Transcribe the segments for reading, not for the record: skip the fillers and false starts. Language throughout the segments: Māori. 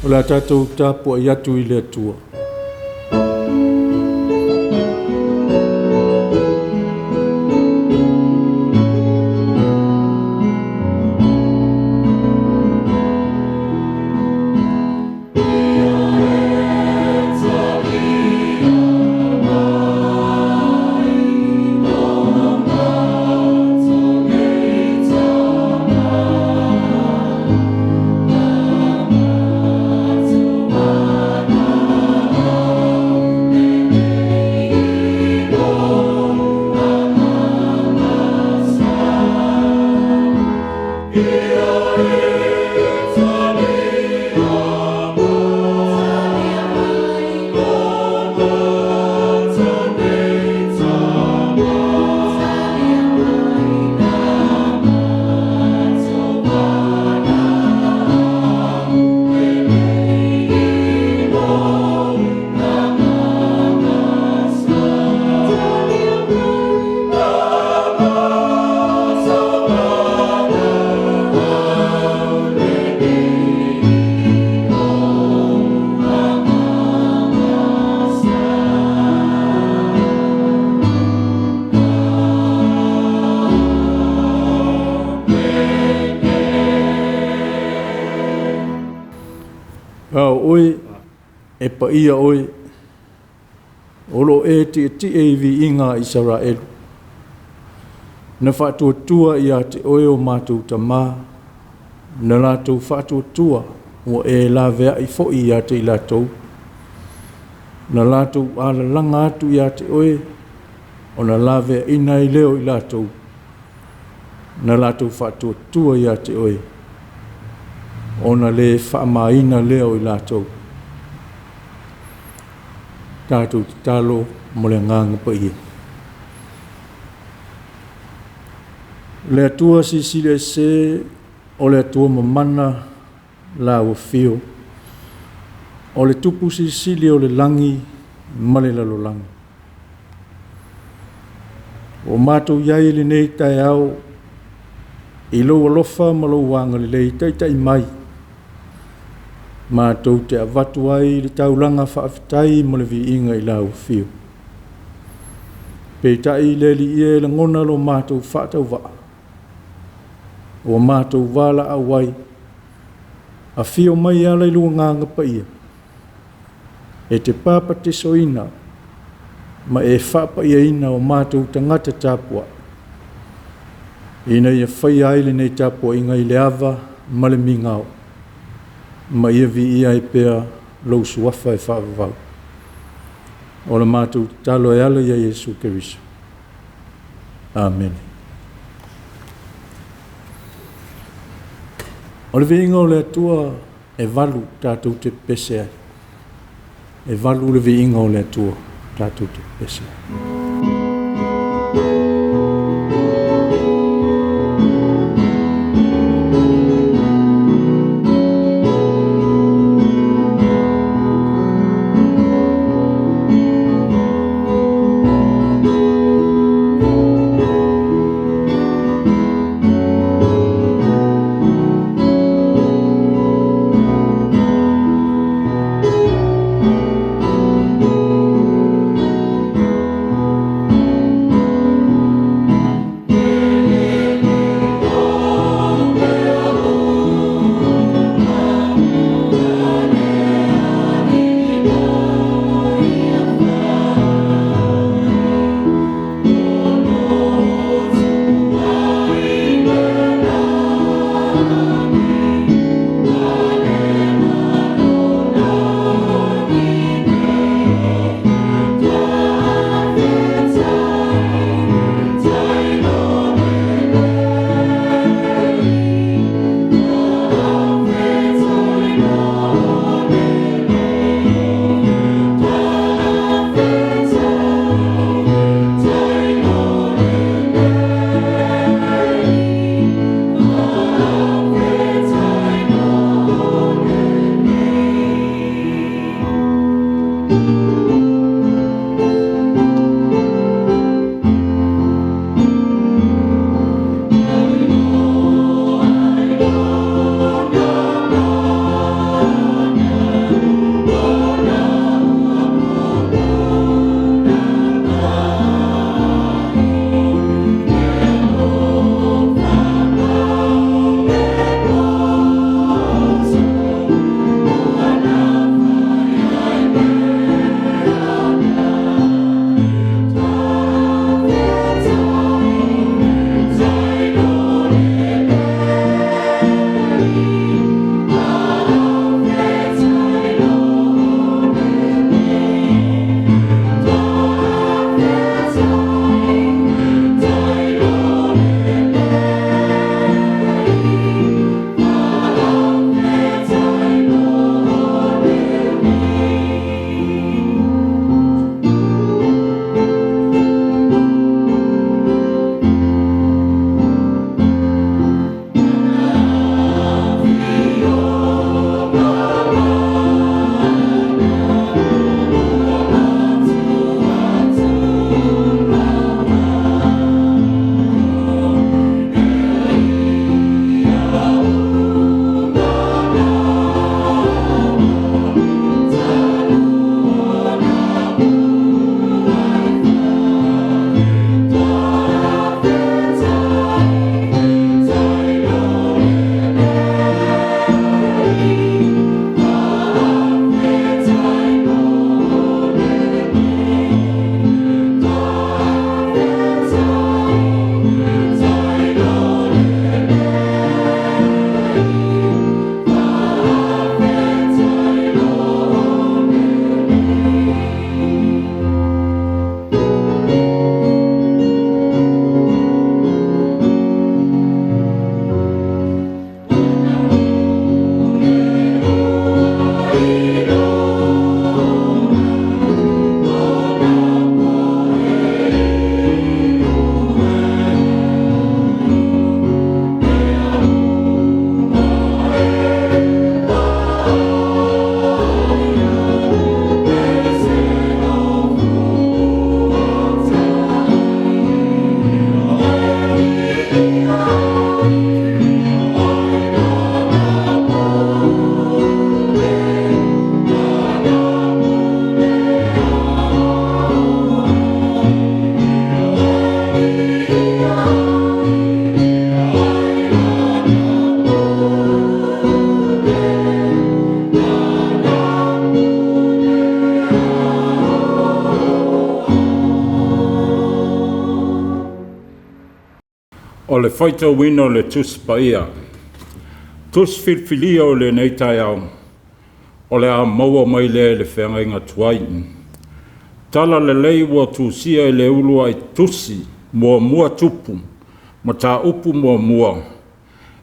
O le tātou tāpua i atu i le atua. Oi e pa ia oi olo e ti e vi inga Israel na whātua ia te oi o mātou tamā na lātou whātua o e la vea i fo ia te i lātou na lātou ala langa atu ia te oi o na la vea ina i leo i lātou na lātou whātua ia te oi ona le whaamaina leo i lātou. Tātou te talo mo le nganga pa ia. Le atua si le se o le atua mamana la ua fio. O le tupu si le o le langi ma le lalo langi. O mātou iai le nei tai au i lo alofa ma lo wanga le lei tai mai. Mātou te avatu ai le taulanga whaafitai mo le viinga i lau fiu. Peitai le li ie le ngona lo mātou whaatau waa. O mātou wala awai. A fio mai ala i lua nganga pa ia. E te papa te soina. Ma e whapa ia ina o mātou tangata tāpua. Ina ia whai ai le nei tāpua inga i le ava ma le mingao. Ma ia vi ia i pēr lau suafa e whaavavau. O le mātou talo e ala ia Jesu Keriso. Amen. O le viinga o le atua e valu tātou te pese ai. E valu le viinga o le atua tātou te pese ai. O le Faitau wino le Tusi paia. Tusi filfilia o le neitai au. O le a maua mai le whenga inga tuai. Tala le lei wa Tusia le ulua i Tusi mua tupu. Ma tā upu mua.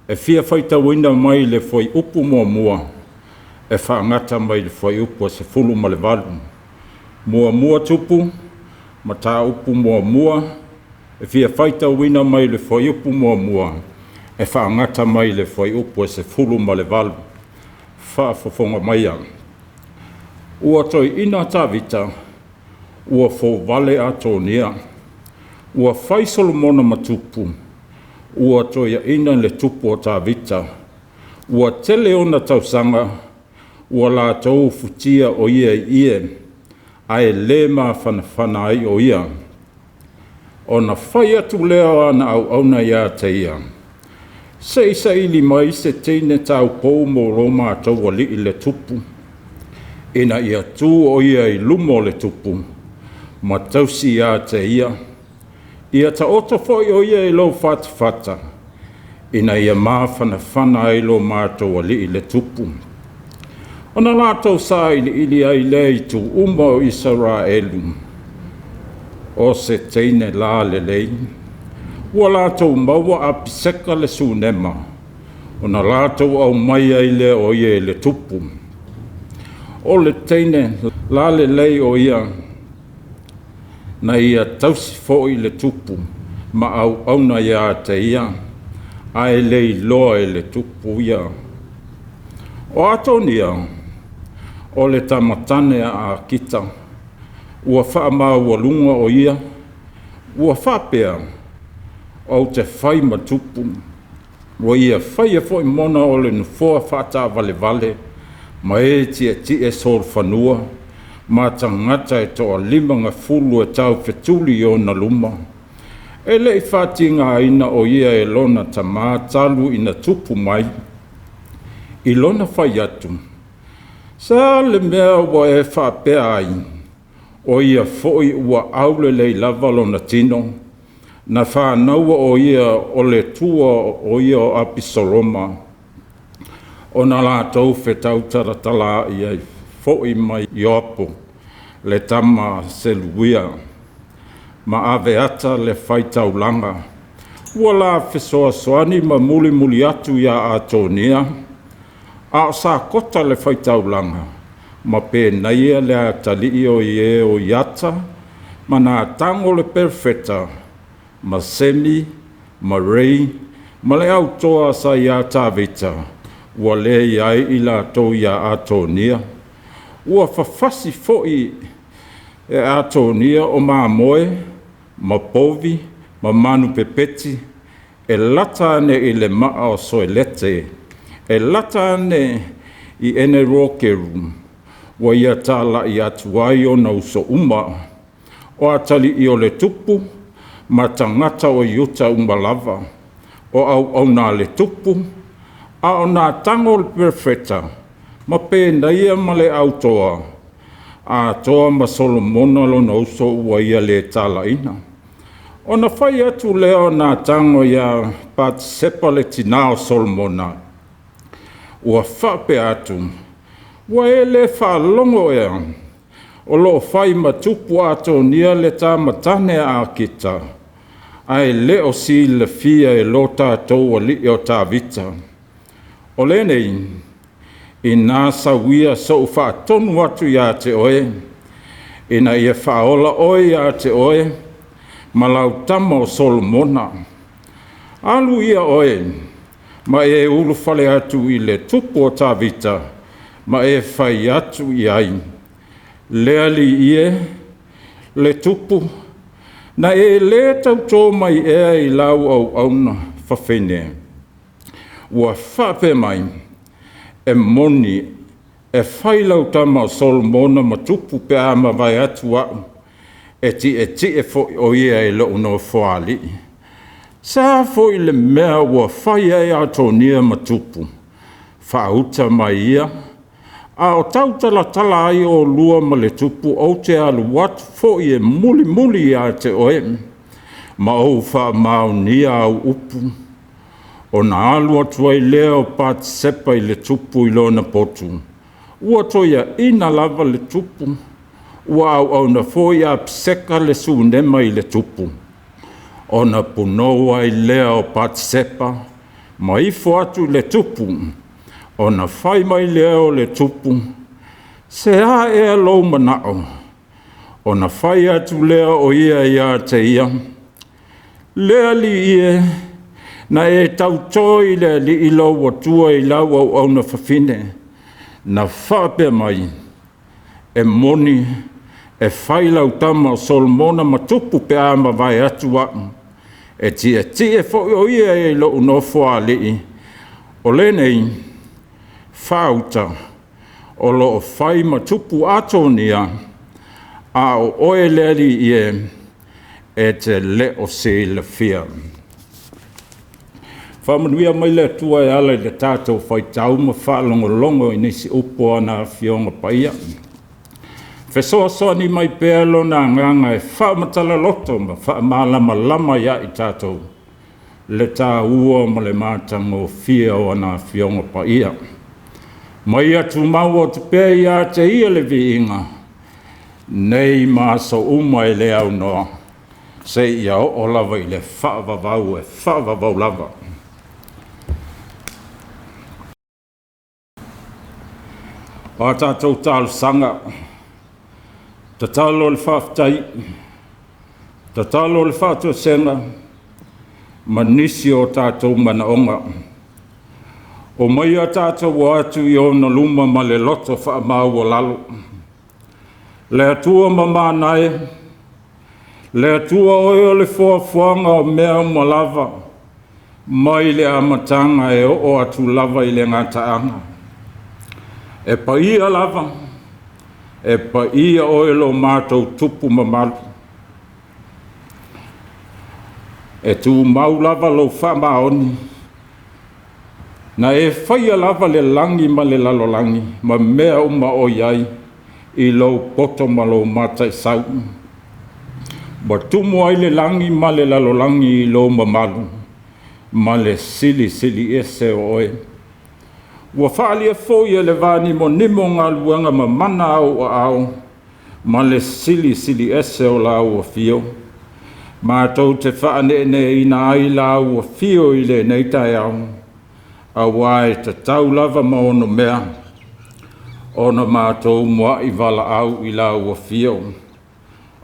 E fia Faitau wina mai le foi upu mua. E whaangata mai le foi upu se fulu ma le valu. Mua tupu. Ma tā upu mua. E fia Faitau wina mai le foi upu mua. E whaangata mai le foi upu se fulu ma le valu. Whaafofonga mai ang. Ua toi ina tawita. Ua fo vale Atonia. Ua whai Solomona ma tupu. Ua toi ina le tupu o tawita. Ua tele ona tausanga. Ua la tau futia o ia. Ai le ma whanawhana ai o ia. Ona whai atu leo ana au na ia te ia. Se ili mai se teine tau pou mo Roma atau wali i le tupu. Ina ia tū o ia i lumo le tupu. Ma tausi ia te ia. Ia ta oto foi o ia i lo fata. Ina ia mawhana i lo mātou wali i le tupu. Ona lātou sa ili ai le i tu uma o Israelu. O se teine la le lei. Ua lātou maua a piseka le sunema. Ona lātou au mai ai le o ia le tupu. O le teine la le lei o ia. Na ia tausi foi le tupu. Ma au na ia te ia. Ai lei loa le tupu ia. O Atonia. O le tamatane a kita. Ua whaama ua lunga o ia. Ua whapea. O te whai matupu. Ua ia whai e foi mona o le nufua whata vale. Ma e tie sol whanua. Ma tangata e toa 5 e tau whetuli o na luma. E lei whati ngā ina o ia e lona ta mātalu ina tupu mai. I lona whai atu. Sa le mea ua e whapea ai. O ia foi ua aule lei lava lona tino. Na whānaua o ia o le tua o ia o apisoloma. O na lātou whetau taratala ia foi mai iopo. Le tama seluia. Ma aveata le Faitau langa. Ua la whesoa soani ma muli atu ia Atonia. A sa kota le Faitau langa. Ma pēnaia le atali o ie o iata. Ma nā tango le perfeta. Ma semi, ma rei, ma le autoa sa ia tawita. Ua le iai i la tau ia Atonia. Ua whawhasi foi e Atonia o mā moe, ma povi, ma manu pepeti. E lata ane i le maa o soelete. E lata ane i ene rokeru. Ua ia tala i atuai o na uso uma. O atali i o le tupu. Ma tangata o iuta umalava. O au nā le tupu. A o nā tango le perfeta. Ma pēna ia ma le autoa. A toa ma Solomona lo na uso ua ia le tala ina. O na whai atu leo nā tango ia pat sepa le tina o Solomona. Ua whape atu. Ua e le whalongo ea. O lo whai ma tupu Atonia le tā matane a kita. Ai leo si le fia e lo tātou o li o tā vita. O le nei, i nā sawia so whaatonu atu ia te oe, i na ia whaola oe ia te oe, ma lau tama o Solomona. Alu ia oe, ma e ulu whale atu i le tupu o tā vita, ma e whai atu i ai. Leali ie, le tupu, na e le tau tō mai ea i lau au na whawhene. Ua whape mai, e moni, e whailau tama o Solomona ma tupu pe ama vai atu au, e ti e fo o ia e lo no whaali. Sa fo i le mea ua whai ai Atonia ma Tupu. Whauta mai ia. A o tautala tala ai o lua ma le Tupu o te alu watu fo i e muli muli a te oe. Ma o wha maunia au upu. O na alu atua i leo pat sepa i le Tupu i lona Poto. Ua toia ina lava le Tupu. Ua au na fo i a pseka le suunema i le Tupu. O na punoa i leo pat sepa. Ma ifo atu le Tupu. O na whai mai leo le Tupu. Se a e alo manao. O na whai atu leo o ia te ia. Lea li ie. Na e tautoi le li ilo watua i lau au na whawhine. Na whape mai. E moni. E whai lau tama o Solomona ma Tupu pe a ma vai atu wau. E tia fo o ia e lo unofo a lii. O le nei. Whauta. O lo o whai ma Tupu Atonia. A o oe le li ie. E te le o se le fia. Whamanuia mai le tua e ala i le tātou Faitau ma whaalongolongo i nisi upo ana fionga paia. Whesoa ni mai pēlo na nganga e whaamatala loto ma whaamalama lama ia i tātou. Le tā ua ma le mātango fia o ana fionga paia. Mai atu mau o te pē ia te ia le viinga. Nei māso uma e le au noa. Se ia o lava i le whaavavau e whaavavau lava. O tātou tālu sanga, ta tālo le whaftai, ta tālo le whātua senga, ma nisi o tātou mana onga. O mai a tātou o atu i ona luma ma le loto whaamau o lalo. Le atua ma mānae, le atua oi o le fuafuanga o mea ma lava, mai le amatanga e o atu lava i le ngataanga. E pa ia lava, e pa ia oelo mātou tupu mamalu. E tu mau lava lo whamaoni. Na e whaia lava le langi ma le lalo langi, ma mea uma o iai, i lo poto ma lo matai sau. Ma tumu ai le langi ma le lalo langi i lo mamalu, ma le sili ese o oe. Ua whaalia fōia le vāni mo nimo ngā luanga ma mana au a au, ma le sili ese o la ua fio. Ma tau te whaane ne ina ai la ua fio i le neitai au, a wae te tau lava ma ono mea, ono mātou mua i vala au i la ua fio.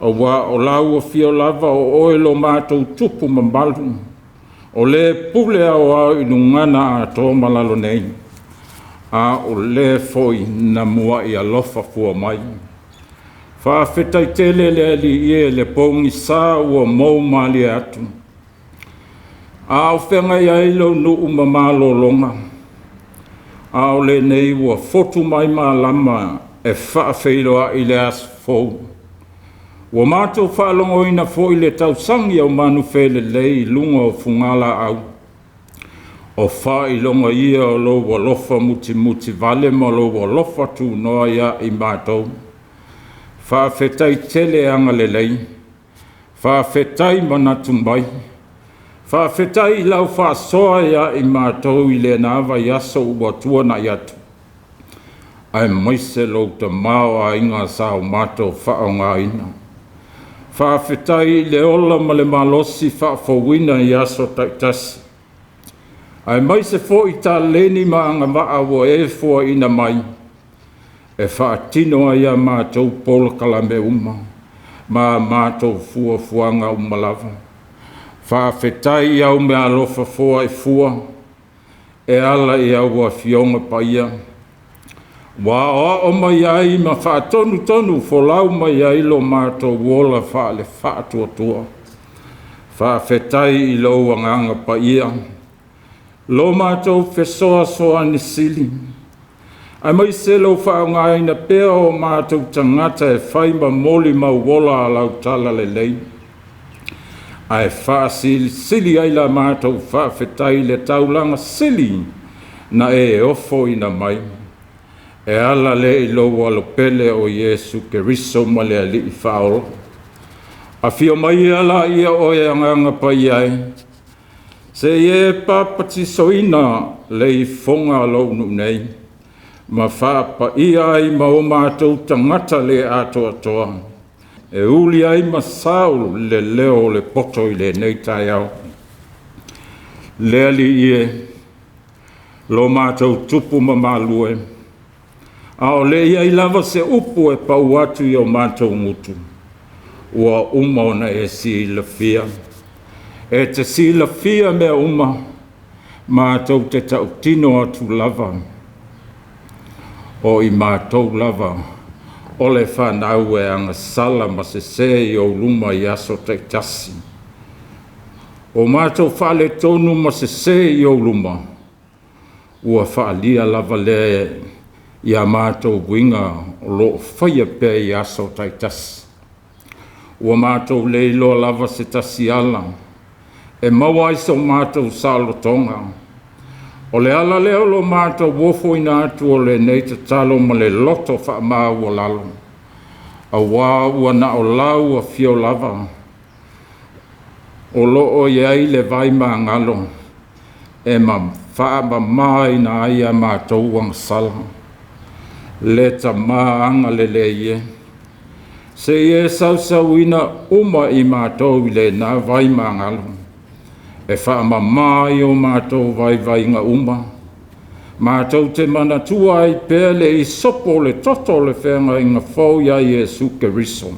A wā o la ua fio lava o oelo mātou tupu mambalu, o le pule au au i nungana a tō malalo nei. A o le foi na mua i alofa fua mai. Whaafetai tele le ali ie le pongi sā ua mou mali atu. A o whenga i ailo nu umamalo longa. A o le nei ua fotu mai Malama e whaafeiloa i le asfou. Ua mātou whaalongo ina fo i le tausangi au manu whele lei lunga o fungala au. O whai longa ia o lo walofa muti vale ma lo walofa tu noa ia i mātou. Whaafetai tele anga le lei. Whaafetai manatu mai. Whaafetai lau whaasoa ia i mātou i le nāwa yaso ua tuana iatu. Ai maise lo ta mao a inga sao mātou whaonga ina. Whaafetai le ola ma le malosi whaafowina yaso taitasi. Ai mai se fo i tā leni maanga maa wo e fua ina mai. E whaatino ia mātou pola kalame uma. Ma mātou fuanga umalava. Whaafetai au me alofa fua i fua. E ala i au a fionga paia. Wa o mai ai ma whaatonu fo lau mai ai lo mātou wola whaale whaatua. Whaafetai i lo anganga paia. Lo mātou whesoa ni sili. Ai mai se lo whaonga ina pēo o mātou tangata e whaima moli mau wola a lau tala le lei. Ai whaasili ai la mātou whaafetai le taulanga sili na e ofo ina mai. E ala le I lo alo pele o Yesu Keriso ma le ali I whaolo. A fio mai ala ia o e anganga pai ai. Se e papati soina le I fonga lo nei. Ma whaapa ia ai ma o mātou tangata le atoa. E uli ai ma saulu le leo le poto I le nei tai au. Le ali ie lo mātou tupu ma malue. Ao le ia I lava se upu e pau atu I o mātou mutu. Ua uma ona e si la fia. E te si la fia mea uma. Mātou te tau tino atu lava. O I mātou lava. O le whanau e anga sala ma se I o luma I aso te tasi. O mātou whale tonu ma se I o luma. Ua whaalia lava le ia mātou winga o lo whaia pe I aso tai tasi. Ua mātou leilo lava se tasi ala. E maua iso mātou salo tonga. O le ala leo lo mātou wofo ina atu o le nei te talo ma le loto wha maa ua lalo. A wā ua na o lau a fio lava. O lo o iei le vai maa ngalo. E ma wha ma maa ina aia mātou wang sala. Le ta maa anga le le ie. Se ie sau ina uma I mātou I le na vai maa ngalo. E wha ma maa I o mātou vai nga uma. Mātou te mana tua I pēle I sopo le toto le whenga I ngā whau ia Yesu Keriso.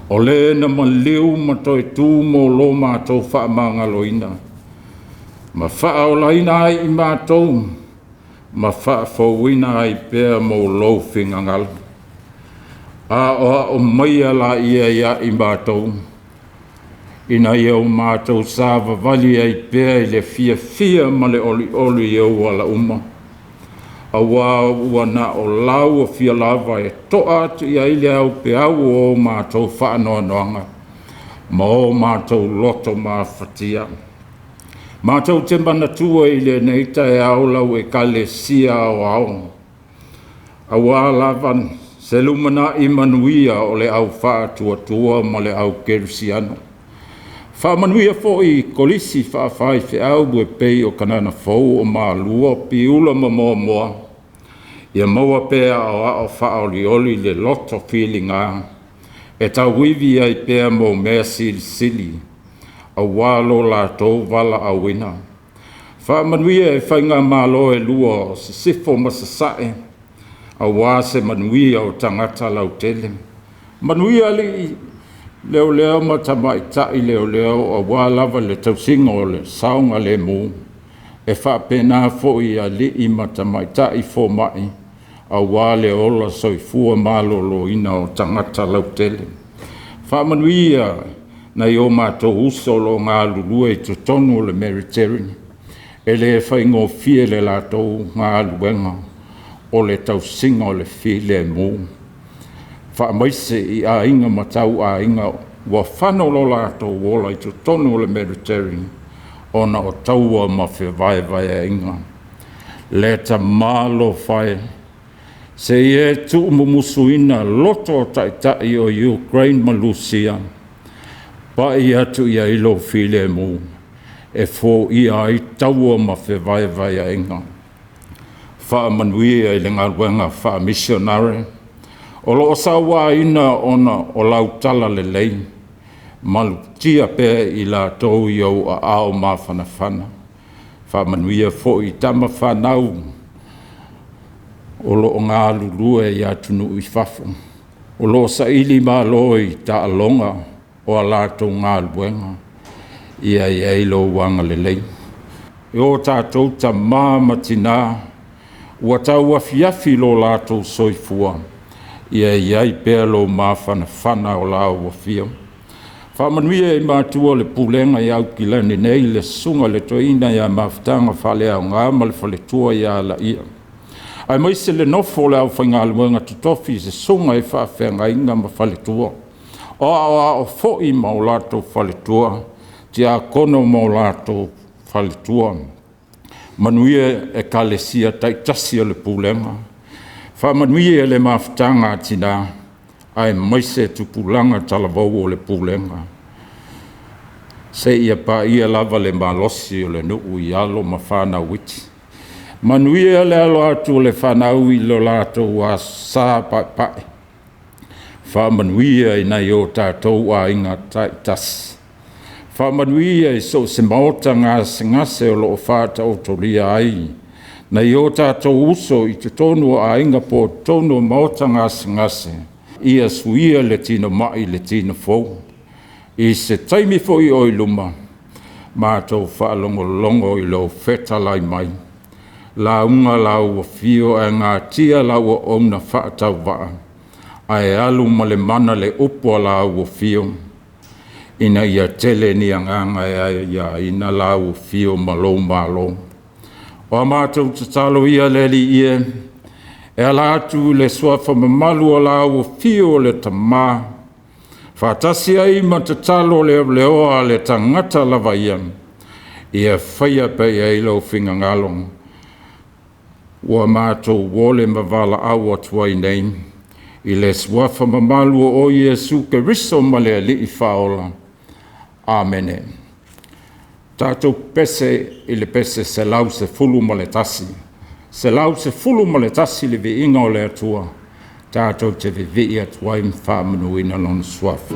O le na ma liu ma toi tū mo lo mātou wha ma ngaloina. Ma wha o laina ai I mātou. Ma wha fauina ai pēr mo lo whinga ngalo. A o maia la ia I mātou. Ina ia o mātou sāwa vali ai pēr I le fia ma le oli e wala uma. A wā ua na o lau a fia lava e toa atu I aile au pe au o mātou whaanoa noanga. Ma o mātou loto mā whatia. Mātou te mana tua I le neita e au lau e kale sia o au. A wā lava se lumana I manuia o le au wha tua ma le au kerisiano. Whamanuia fo I kolisi whaafai whiau bue pei o kanana fau o mā lua piula ma moa. Ia maua pēa o ao whaolioli le loto whilinga. E tau wivi ai pēa mo mea sili. A wālo lātou wala a wina. Whamanuia e whainga mālo e lua o se sifo masasae. A wā se manuia o tangata lau tele. Manuia li leo ma tamaitai leo a wā lava le tausinga o le saunga le mū. E whapena fo I a li I ma tamaitai fo mai. A wā le ola soifua mālolo ina o tangata lau tele. Whamanuia na I o mātou usolo ngā lulua I tutonu o le Mediterranean. E le whaingo fie le lātou ngā luenga o le tausinga o le fie le mū. Whaamaise I a inga matau a inga wa whanolo lātou wola I tutonu o le Mediterranean ona o taua ma vai a inga. Le ta mālo whae. Se e tu mumusuina loto o taitai o Ukraine ma Lucia. Pa I atu I a ilo file mū. E fō I ai taua ma vai a inga. Whaamanuia I le Gāluega wha missionary. O lo sawa ina ona o lautala le lei. Malu tia pe I la tau I au a ao mawhanawhana. Whamanuia fo I tama whanau. O lo o ngā lulua I atunu I whafo. O lo sa ili mā loi ta alonga o a lātou ngā luenga. Ia I eilo wanga le lei. E o tātou ta māmatina. Ua tau afiafi lo lātou soifua. Ia I pēlo mawhanawhana o lao wafio. Whamanuia I Mātua le pulenga I au kilani nei le sunga le toina I a mawhtanga whale au ngā ma le whale tua I a la ia. Ai maise le nofo le au whaingaluenga tutofi se sunga I whawhenga inga ma whale tua. o fo'i mau lātou whaletua, tia kono mau lātou whaletua. Manuia e kalesia taitasi o le pūlenga. Whamanuia e le mawhitanga tina, ai maise tupulanga talavau o le pūlenga. Se ia pa ia lava le malosi o le nuu i alo ma whanau witi. Manuia le alo atu le whanau i lo lātou a sā pai. Whamanuia i nei o tātou a inga taitasi. Whamanuia i so se maota ngase o lo whātau toria ai. Nei o tātou uso i te tonu a inga po tonu maota ngase. Ia suia le tino mai le tino fou. I se taimi foi o i luma, mātou whaalongolongo i lo whetalai mai. La unga lau o fio e ngā tia lau o ona whaatau waa. Ai alu ma le mana le upo lau o fio. Ina ia tele ni anganga ia ina lau o fio malo. O mātou te talo ia leli ia, e ala atu le swafa mamalu o lau o fio le tamā. Whātasi ai ma te talo leo le tangata lava ia. Ia whaia pei ai lau whinga ngalong. Ua mātou wole mawala au atua i nei. I le swafa mamalu o Iesu ke riso ma le li i whaola. Amene. Tātou pese i le pese se lau se fulu ma le tasi. Se lau se fulu ma le tasi le vi inga o le atua. Tātou te vivi atua i mwhamanu ina lon swafa.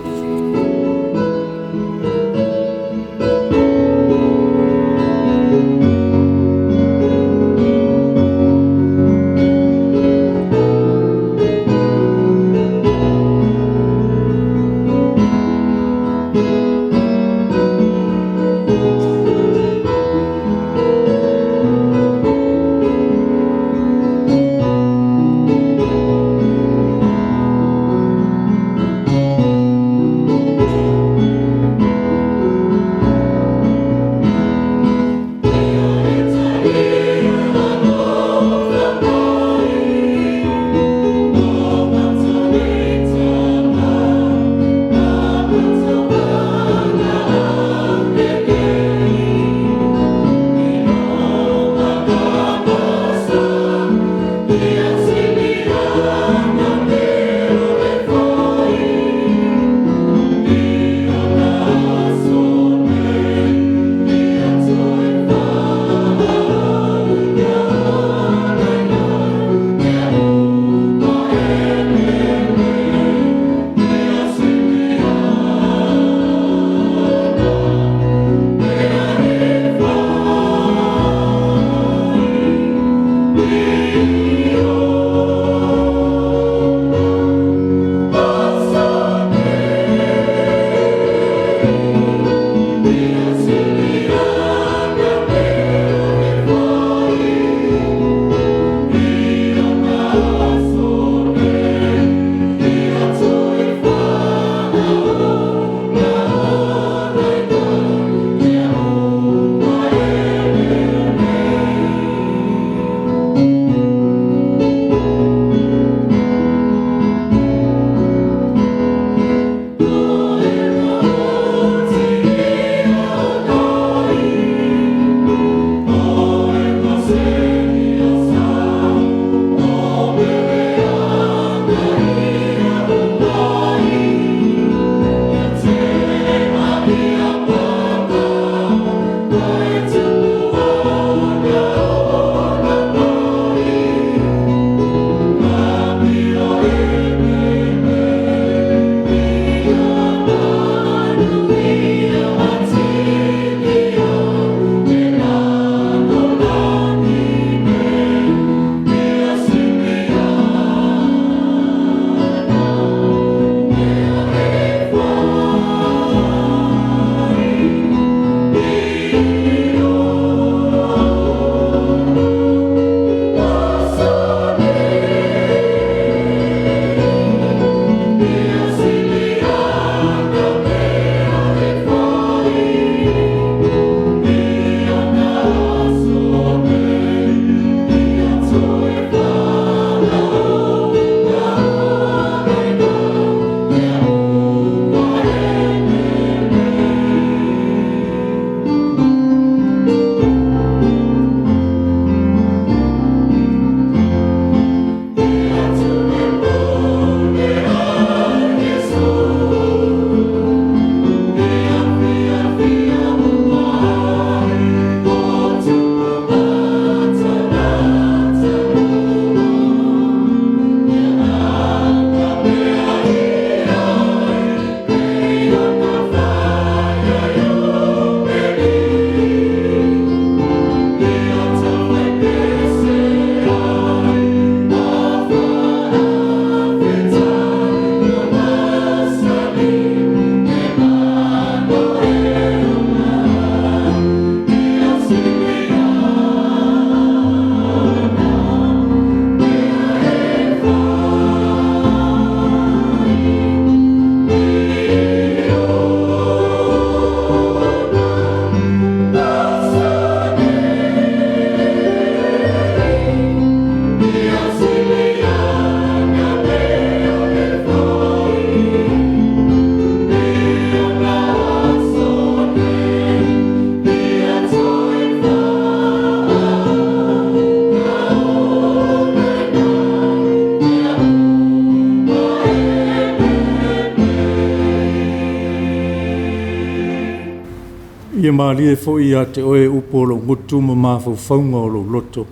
Ia malie fo ia te oe upolo ngutu ma mafu faunga o lo loto.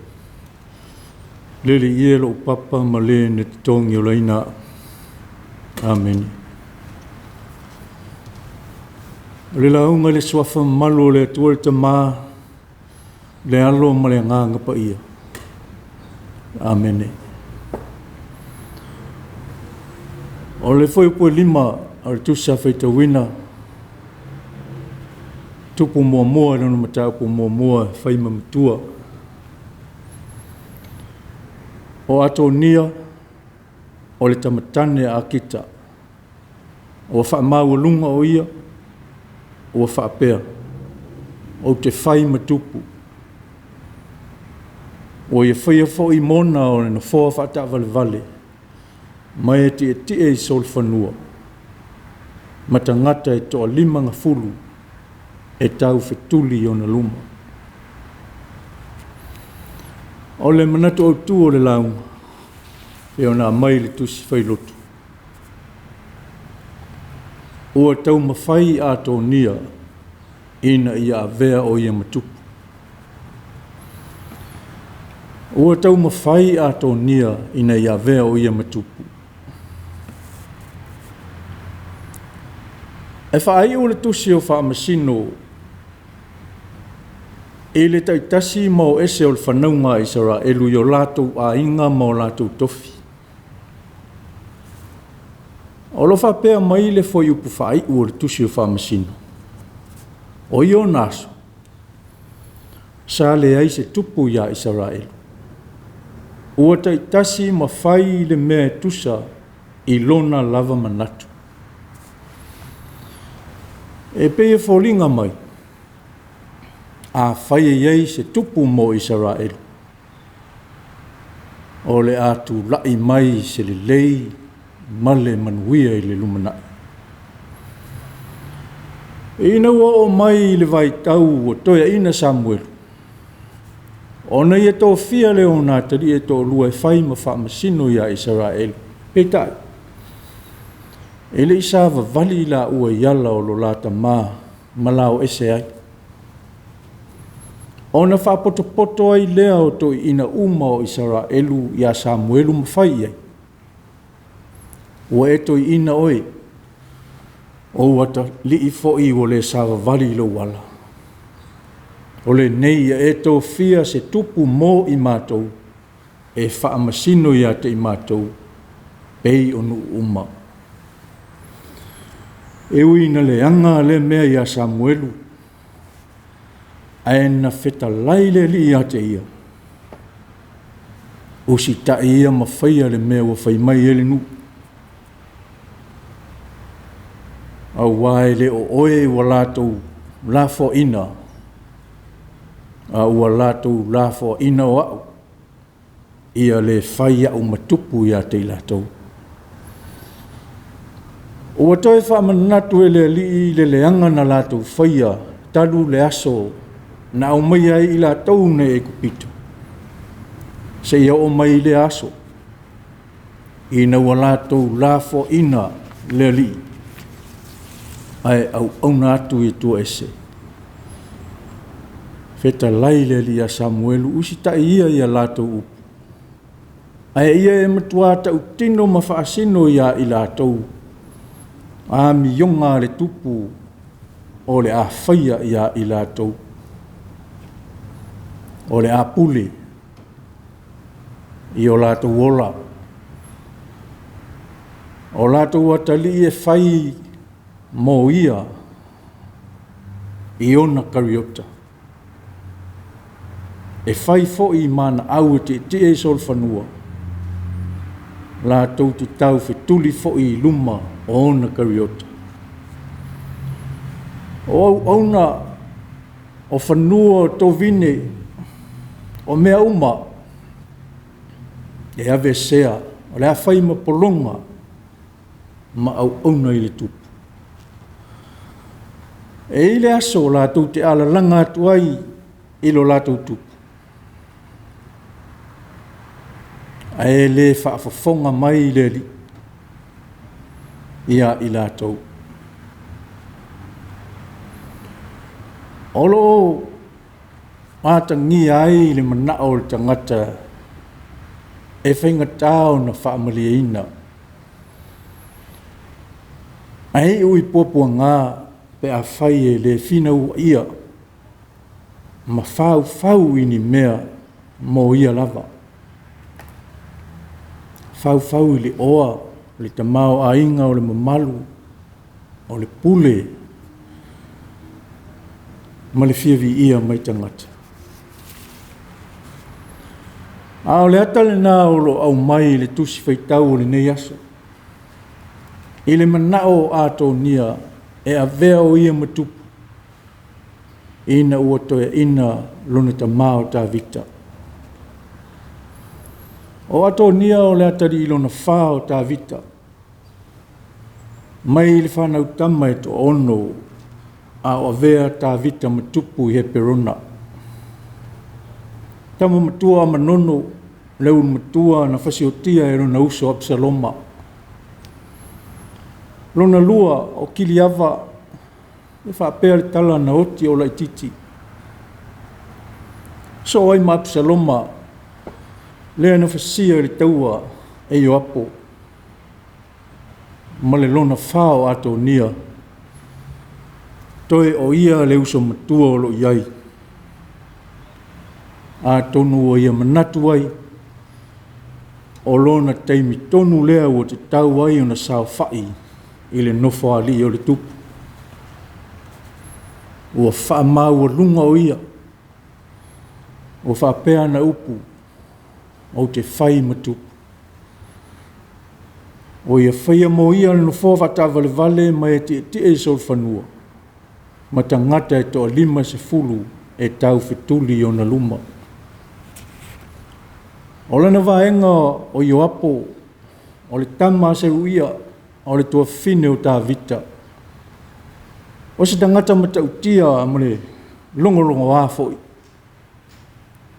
Lele ia lo papa ma le ne tongi o laina. Amen. Le launga le swafa malo le tuol te maa le alo ma le nganga pa ia. Amen. O le foi po lima al tusa Faitau wina. Tupu mua no matau po mua fai Matua. O Atonia o le tamatane a kita. O wha mau lunga o ia. O wha pea. O te fai matupu. O ia whaia fo i mona o le na fōa whata vale. Mai e i sol whanua. Matangata e toa 5 fulu. E tau whetuli o na luma. O le manatu Autū o le launga. E o nā mai le tusi whailotu. Ua taumafai Atonia ina ia avea o ia matupu. Ua taumafai Atonia ina ia avea o ia matupu. E whaai o le tusi o whaamasino e le taitasi mau ese o le whanaunga Israelu i o lātou a inga mau lātou tofi. O lo whapea mai le fo i upu whaai o le tusi o whaamasino. O i o naso. Sa le ai se tupu ia Israelu. Ua taitasi ma whai le mea tusa i lona lava manatu. E pe e fōlinga mai. A whaia iei se tupu mo Israel. O le atu lai mai se le lei male manuia i le lumana. Ina ua o mai le Waitau o toia ina Samuel. O na ia tō fia le o nā tari e tō lua e whai ma whaamasino ia Israel. Petai. E le isa vali la ua iala o lo lata malao ese ai. O na whapoto ai lea o to ina uma o Israelu ia Samuelu mawhai ai. Ua e to ina oi. O wata li i foi o le sa vali lo wala. O le nei e to fia se tupu mo i mātou. E whaamasino ia te i mātou. Pei onu uma. E uina le anga le mea ia Samuelu. Aena feta laile li ia te ia. Usi ta ia mawhaia le mea wa whai mai ele nu. Au wae le o oe wa lātou lafo ina. Au wa lātou lafo ina o au. Ia le whaia o matupu ia te lātou. O toi whaamanatu e le li le leanga na lātou whaia talu le aso na o mai ai i lātou ne e kupito. Se ia o mai le aso. I na wa lātou lafo ina le li. Ai au na atu i tua ese. Feta lai le li a Samuelu usita ia lātou upu. Ai ia e matua ta utino ma whaasino ia i lātou. A mi yonga le tupu o le a whaia ia i lātou. O le a pule i o lātou ola. O lātou atali e whai mo ia i ona kariota. E whai fo i mana au te e sol whanua. Lātou te tau whetuli fo i luma o ona kariota. O ona o whanua tō vine o mea uma e ave sea o le a whai ma polonga ma au ona i le tupu. E i le aso lātou te ala langa atu ai i lo lātou tupu. E le whaafafonga mai le li ia i lātou. Olo matangi ai le mana o le tangata e whaingatau na whaamaliaina. Ai ui popua ngā pe a whai e le whina ua ia ma whau ini mea mo ia lava. Whau i le oa, le tamau a inga o le mamalu, o le pule, ma le whiawi ia mai tangata. A o le atale nā o lo au mai le tusi Faitau o le nei aso. I le manao Atonia e avea o ia matupu. Ina ua toe ina luna tamao ta vita. O Atonia o le atari ilona whao ta vita. Mai le whanau tama e to ono a o avea ta vita matupu i he perona. Tama matua manono leu matua na fasiotia e rona uso Absaloma. Lona lua o kiliava e whaapea le tala na oti o laititi. So ai ma Absaloma lea na fasia le taua e Ioapo. Ma le lona whao Atonia. Toe o ia le uso matua o lo iai. A tonu o ia manatu ai. O lona teimi tonu lea o te tau ai o na sao whai i le nofo ali o le tupu. Ua whaamau o lunga o ia. Ua whaapea na upu o te whai matupu. O ia whaia mo ia le nofo whatawale vale mai te e sol whanua. Ma tangata e toa 5 e tau whetuli o na luma. O lana vaenga o Ioapo, o le tama se uia, o le tua fine o tā vita. O se tangata matautia ma le longolongo wāfoi.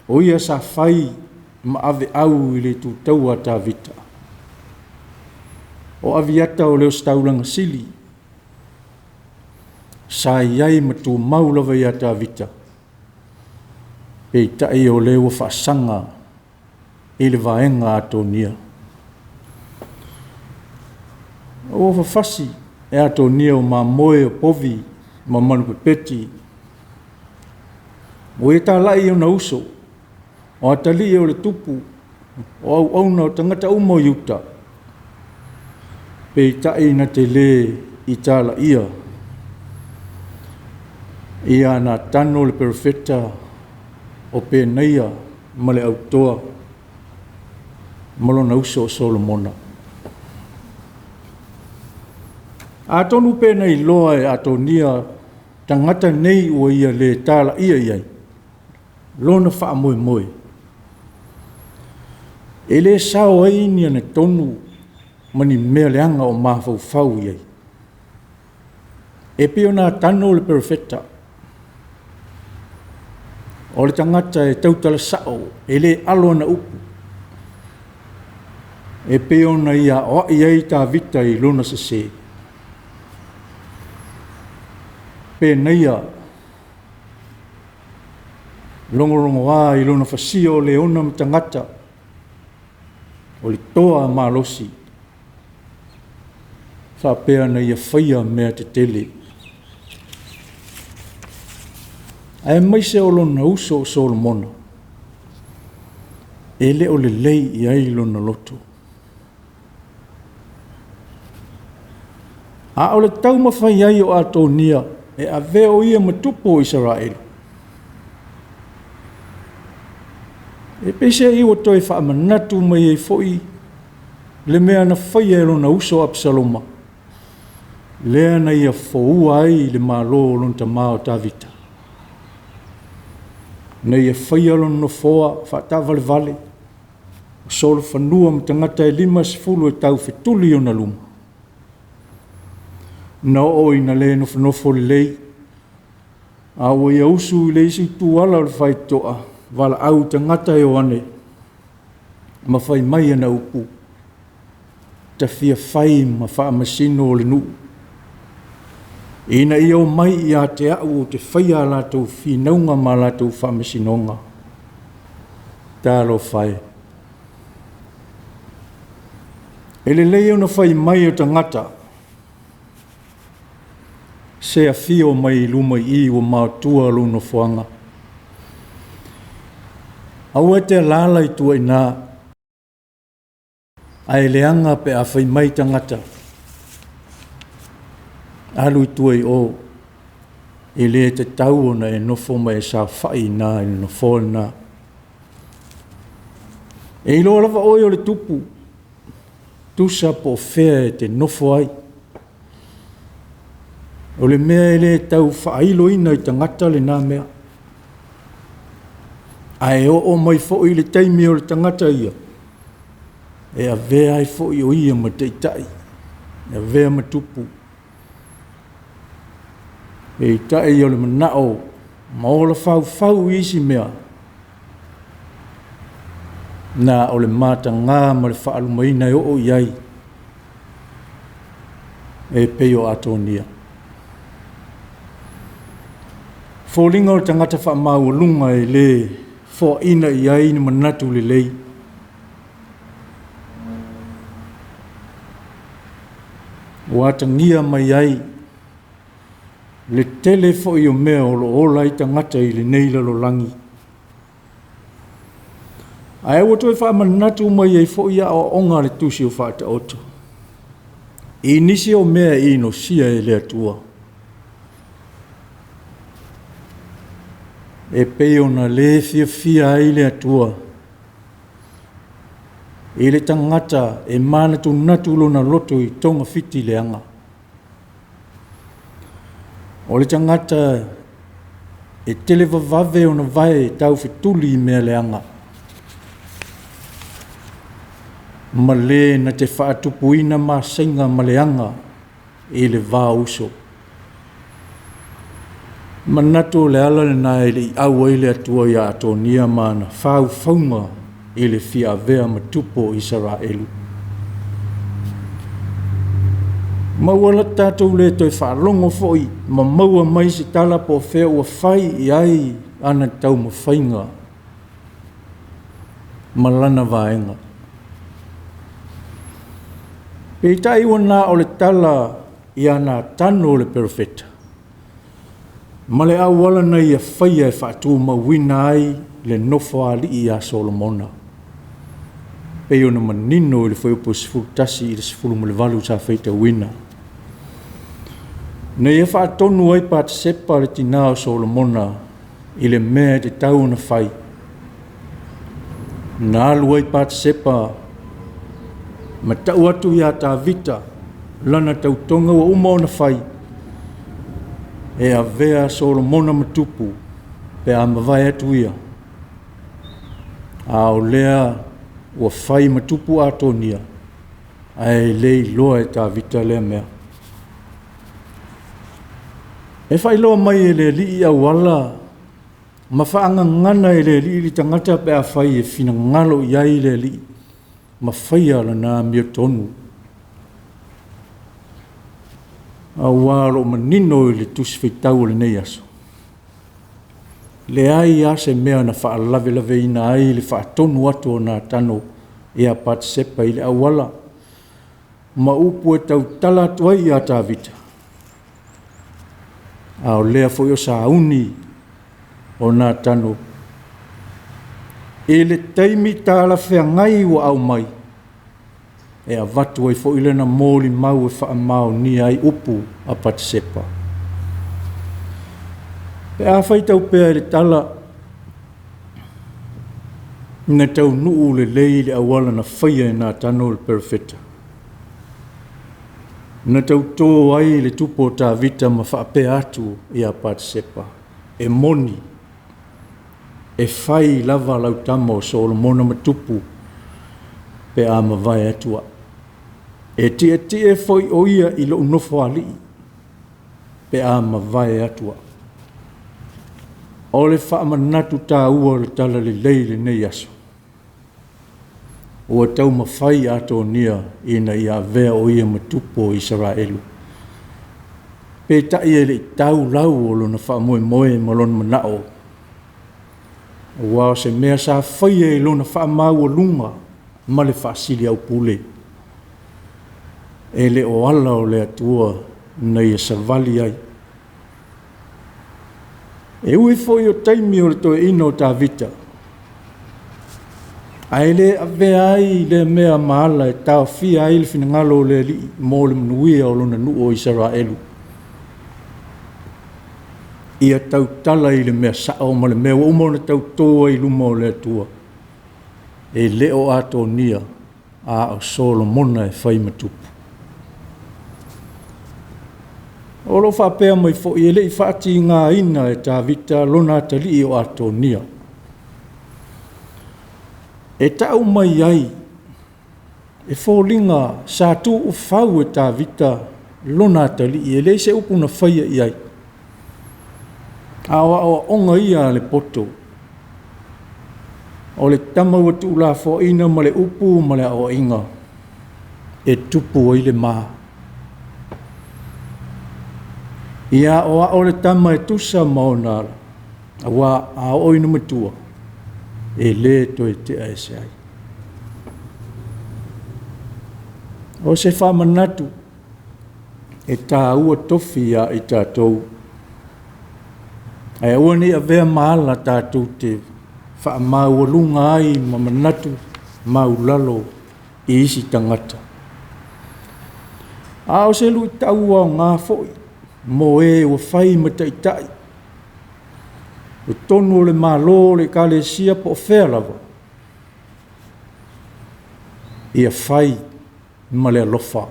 O ia sa whai ma ave au i le tūtaua tā vita. O aviata o leo staulanga sili. Sa iai ma tū maulawa ia tā vita. Pei tai o leo whaasanga i le vaenga Atonia. O whawhasi e Atonia o mā moe o povi, ma manu pepeti. O e tā lai o na uso, o atali o le tupu, o au auna o tangata umo yuta. Pei tai na te le i tāla ia. Ia na tano le perfeta o peneia ma le Autū. Malona uso o Solomona. A tonu pēna i loa e Atonia tangata nei ua ia le tāla ia iai. Lona wha moe moe. E le sao ainia ne tonu mani mea leanga o mawhau iai. E pio nā tano le perfeta. O le tangata e tautala sao e le alo na upu. E peona ia o iai tā vita i lona se se. Pēneia longorongo wā i lona whasia o le ona mtangata o le toa malosi. Whapea na ia whaia mea te tele. Ai maise o lona uso o Solomona. E le o le lei i ai lona loto. A o le taumafai ai o Atonia e avea o ia matupu o Israel. E pese i o toi whaamanatu mai e foi le mea na whai e lona uso Absaloma. Lea na ia foua ai le malo o lona tamao Tavita. Na ia whai a lona foa whaatawale vale. Solo whanua mtangata e 5 e tau whetuli o na luma. Na o ina le nofo le lei. A o ia usu i le isi tuala o le Faitoa. Wala au tangata e o ane. Ma whai mai ana upu. Ta fia whai ma wha masino o le nuu. Ina ia o mai ia te au o te whaia lātou whinaunga ma lātou whamasinonga. Tālo whai. Ele leo na whai mai o tangata. Se a whio mai luma I o Mātua luna whanga. Aua te lalai tua ina. Ai leanga pe a whai mai tangata. Alu tua I o. Ele te tau ona e nofo mai sa whai na e nofo na. E ilo lava oi o le tupu. Tusa po whea e te nofo ai. O le mea ele tau whailo ina I tangata le nā mea. Ai o mai fo I le taimi o le tangata ia. E avea ai fo I o ia ma teitai. E avea ma tupu. E tai o le manao. Ma o la whau isi mea. Na o le mata ngā ma le whaalu maina e o iai. E peo Atonia. Fōlinga o le tangata whaamau lunga e le fo ina iai ni manatu le lei. Watangia mai ai. Le tele fo I o mea o lo ola I tangata I le neila lo langi. Ai o toi whaamanatu mai ai fo ia o onga le tusi o Faitau. I nisi o mea I no sia e le atua. E peo na le fia ai le atua. E le tangata e mana tu natu lo na loto I tonga fiti le anga. O le tangata e tele vavave o na vai tau fituli I mea le anga. Ma le na te whaatupuina ma senga ma le anga e le vā uso. Manato le ala le na e le au ai le atua I Atonia ma na whau whaunga e le fia avea ma Tupu Israelu. Mauala tātou le toi whaalongo foi ma maua mai se tala po whea ua whai I ai ana taumafaiga ma lana vaenga. Pei tai wana o le tala I ana tano le perfeta. Ma le awala na ia whaia e whaatu mawina ai le nofo ali I a Solomona. Pei ona manino I le whaiupo sifurutasi I le sifuru ma le valu sa Faitau wina. Na ia whaatonu ai pat sepa le tina o Solomona I le mea te tau na whai. Na alu ai pat sepa ma tau atu ia tā vita lana tautonga wa uma o na whai. E avea Solomona ma tupu pe a mawai atu ia. A o lea ua whai ma tupu Atonia. Ai lei loa e tā vita lea mea. E whai loa mai e le li au wala. Ma whaanga ngana e le li tangata pe a whai e whina ngalo iai le li. Ma whai ala nā mea tonu. A wāro manino I le tusi Faitau le nei aso. Le ai ase mea na whaalave ina ai le whaatonu atu o nā tano e a pat sepa I le awala. Ma upu e tau tala atu ai a tā vita. A o lea fo yo sa uni o nā tano. E le taimi tāla whea ngai wa au mai. E a watu ai fo ilena mōli mau e wha mau ni ai upu a pati sepa. Pe a Faitau pēr le tala. Na tau nuu le lei le awala na whaia e nā tano le perfeta. Na tau tō ai le tupo tā vita ma wha pe atu I a pati sepa. E moni. E whai lava lau tamo o Solomona ma tupu. Pe a mawai atua. E tia foi o ia I lo nofo ali. Pe a mawai atua. O le wha manatu tā ua le tala le leile nei aso. O tau mawhai Atonia ina I avea o ia ma tupu o Israelu. pe ta ia le tau lau o lona whaamoe ma lona manao. Ua se mea sa whaia i lona whaamau o lunga ma le whaasili au pule. E le o ala o le atua nei e savali ai. E ui foi o taimi o le toe ino o tā vita. Ai le avea ai le mea maala e tau fia ai le finangalo le li mo le mnuia o lona nu o Israelu. Ia tau tala i le mea sao ma le mea umona tau toa i luma o le atua. E leo Atonia a o solo mona e whai matupu. Olo whapea mai fo i ele i whaati ngā ina e tā vita lona atali o Atonia. E tau mai ai, e fōlinga sa tū u whau e tā vita lona atali i ele se upuna whaia i ai. Awa o onga ia le poto. O le tamau atu la fo ina ma le upu ma le o inga. E tupu o ile maa. Ia o le tama e tusa maonara. Awa a o ina matua. E le to e te aese ai. O se whamanatu. E tā ua tofi a i tātou. Ai ua ni avea maala tātou te whaamau o lunga ai ma manatu mau lalo i isi tangata. A o se lui tau au ngā foi. Mo e ua whai ma taitai. O tonu o le malo le kale sia po whea lava. Ia whai ma le alofa.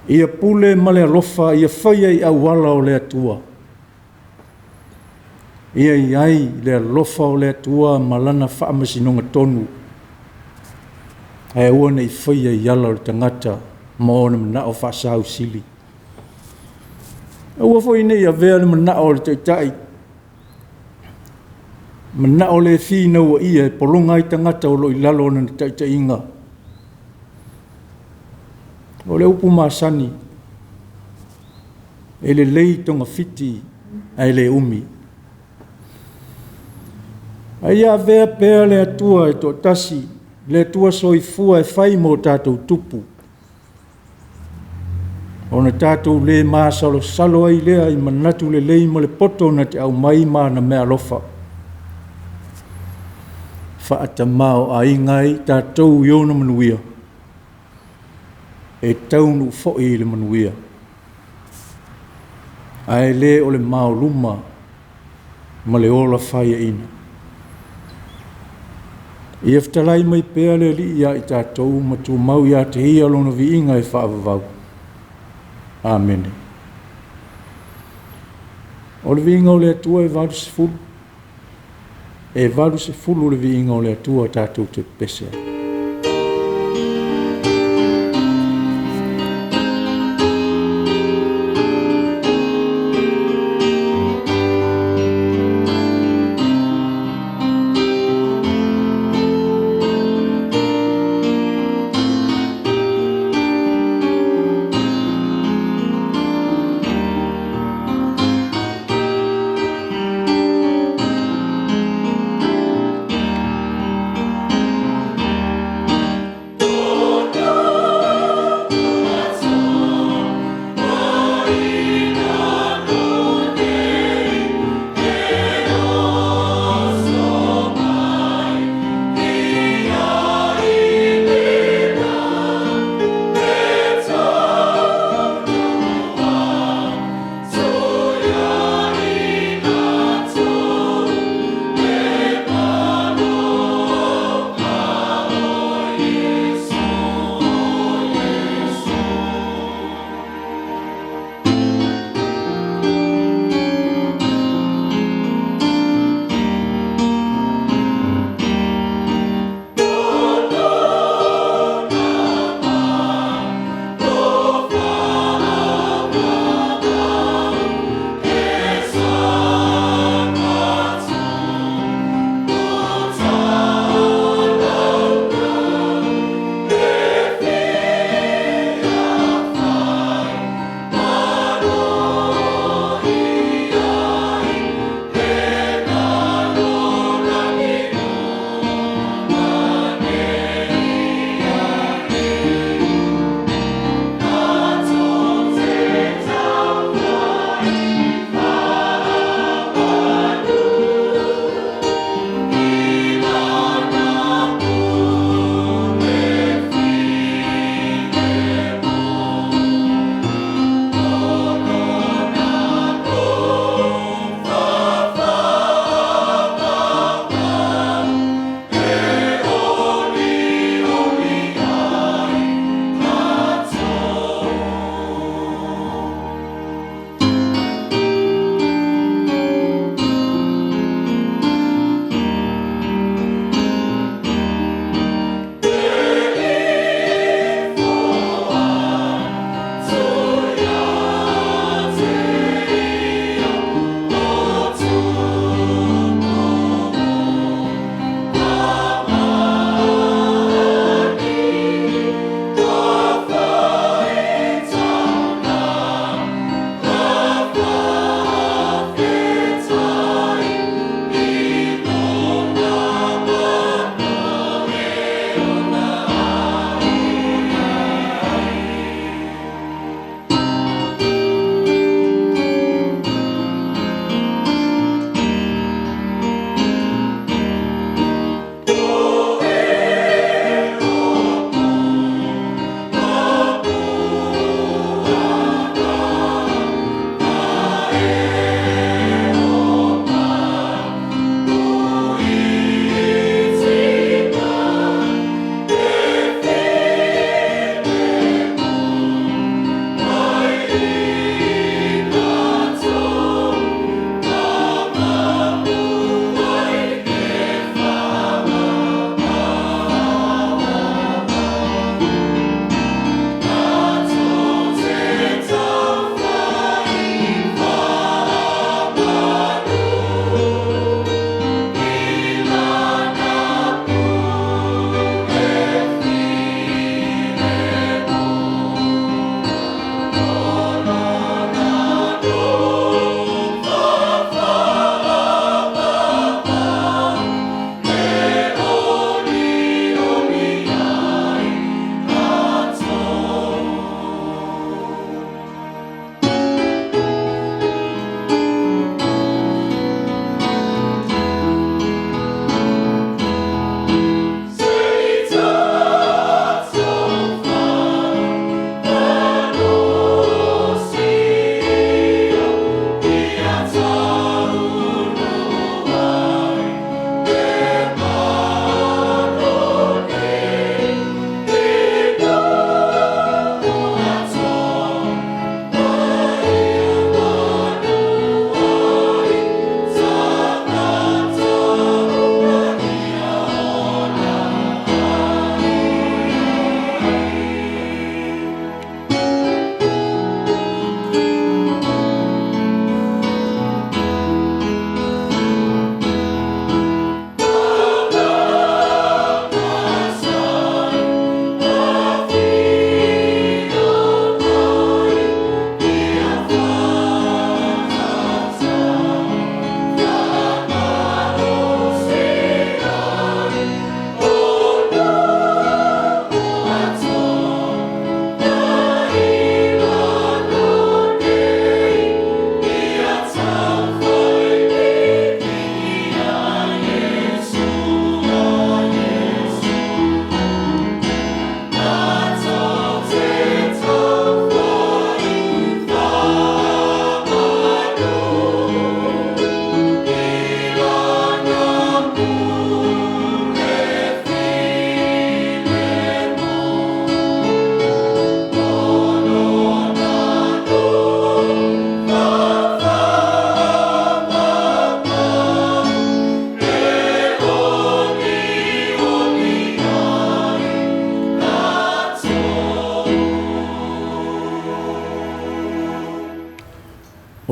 Ia pule ma le alofa, ia whai ai au wala o le atua. Ia iai le alofa o le atua malana whaamasinonga tonu. Ai ua nei whai ai ala o le tangata ma o na mana o whaasau sili. Ua foi nei avea le mana o le taitai. Mana o le whina ua ia e polonga i tangata o lo i lalo na taitai inga. O le upu masani. E le lei tonga fiti ai le umi. Ai avea pea le atua e to tasi. Le atua soifua e whai mo tātou tupu. O na tātou le maa salo ai lea i manatu le lei ma le poto na te au mai maa na mea lofa. Whaata mao a ingai tātou iona manuia. E taunu fo'i le manuia. Ai le o le mao luma ma le ola whaia ina. I eftalai mai pea le li ia i tātou ma tu mau ia te hia lona vi inga e whaavavau. Amen. O le vinga o le atua e valu se fulu. E valu se fulu le vinga o le atua tātou te pese.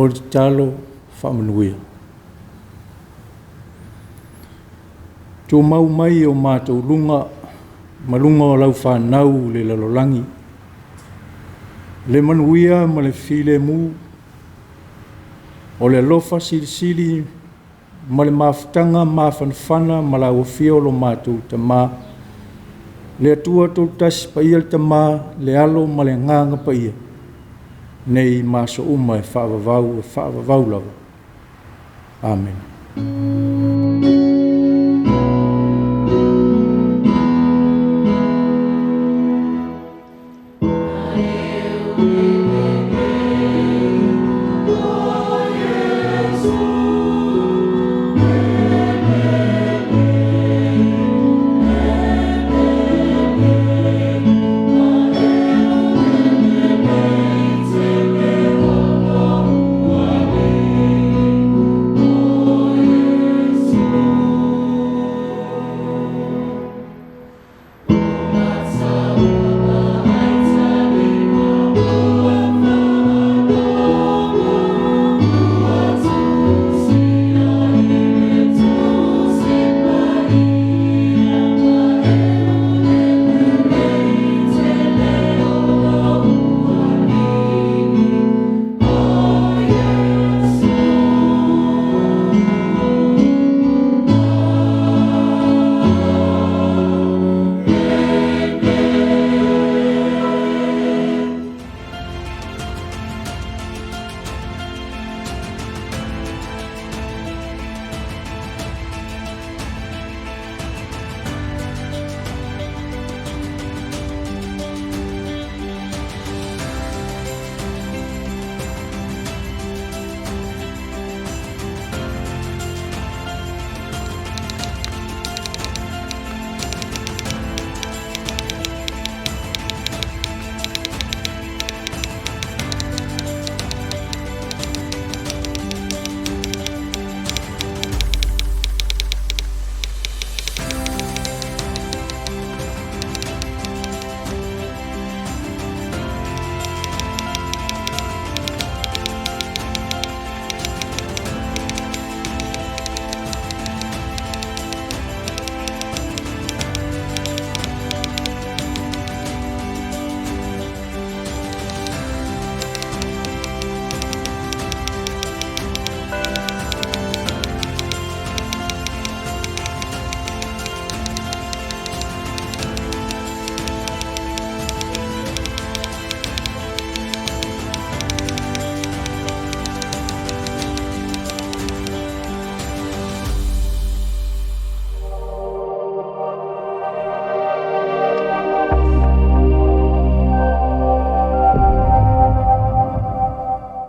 o le talo whamanuia. Tō mau mai o mātou lunga, malunga o lau whanau le lalolangi. Le manuia ma le file mu, o le lofa sili ma le mafutanga mafanfana ma la wafia o lo mātou tamā. Le atua tō tasi pa ia le tamā, le alo ma le nganga pa ia. Nei maso uma e whaavavau lava. Amen.